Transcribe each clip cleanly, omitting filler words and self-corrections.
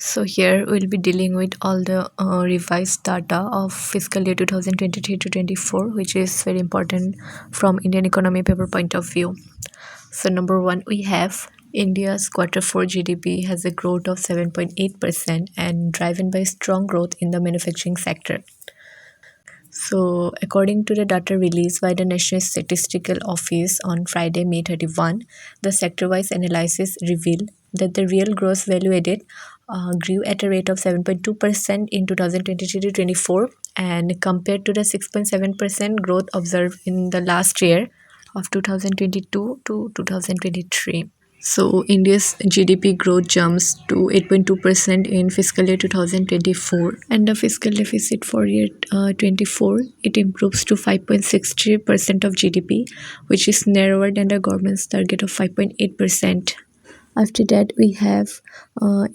So here we'll be dealing with all the revised data of fiscal year 2023 to 24, which is very important from Indian economy paper point of view. So number one, we have India's quarter 4 GDP has a growth of 7.8% and driven by strong growth in the manufacturing sector. So, according to the data released by the National Statistical Office on Friday, May 31, the sector-wise analysis revealed that the real gross value added grew at a rate of 7.2% in 2023 to 24, and compared to the 6.7% growth observed in the last year of 2022 to 2023. So India's GDP growth jumps to 8.2% in fiscal year 2024, and the fiscal deficit for year 24 it improves to 5.63% of GDP, which is narrower than the government's target of 5.8%. After that, we have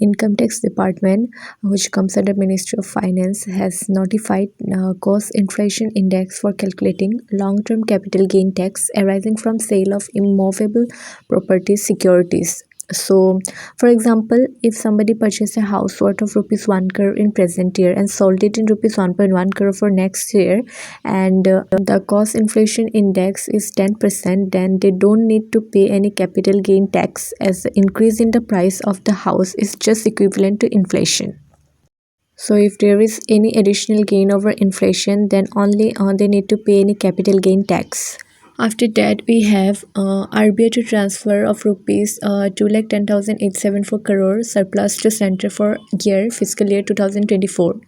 income tax department, which comes under Ministry of Finance, has notified cost inflation index for calculating long-term capital gain tax arising from sale of immovable property securities. So, for example, if somebody purchased a house worth of rupees 1 crore in present year and sold it in rupees 1.1 crore for next year, and the cost inflation index is 10%, then they don't need to pay any capital gain tax, as the increase in the price of the house is just equivalent to inflation. So if there is any additional gain over inflation, then only they need to pay any capital gain tax. After that, we have RBI to transfer of rupees 2,10,874 crore surplus to center for year fiscal year 2024.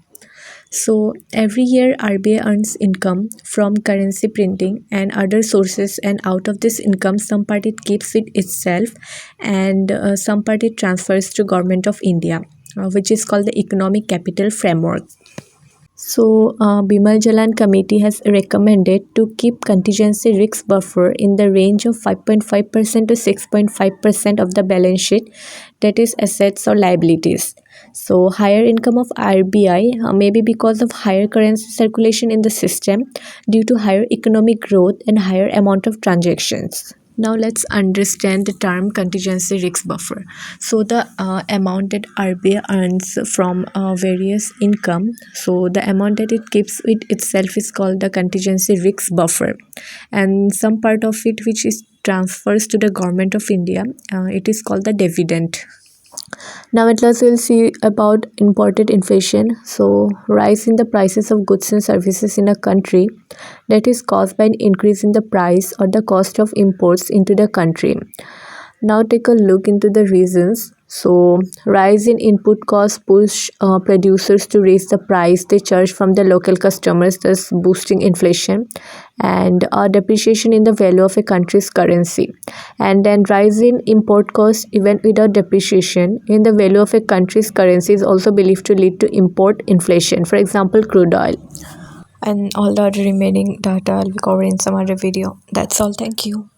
So every year RBI earns income from currency printing and other sources, and out of this income some part it keeps with itself and some part it transfers to Government of India, which is called the Economic Capital Framework. So, Bimal Jalan Committee has recommended to keep contingency risk buffer in the range of 5.5% to 6.5% of the balance sheet, that is assets or liabilities. So, higher income of RBI may be because of higher currency circulation in the system due to higher economic growth and higher amount of transactions. Now let's understand the term contingency risk buffer. So the amount that RBI earns from various income, so the amount that it keeps with itself is called the contingency risk buffer, and some part of it which is transfers to the Government of India, it is called the dividend. Now at last we'll see about imported inflation. So rise in the prices of goods and services in a country, that is caused by an increase in the price or the cost of imports into the country. Now take a look into the reasons. So rise in input costs push producers to raise the price they charge from the local customers, thus boosting inflation, and depreciation in the value of a country's currency. And then rise in import costs even without depreciation in the value of a country's currency is also believed to lead to import inflation, for example crude oil. And all the other remaining data I'll be covering in some other video. That's all. Thank you.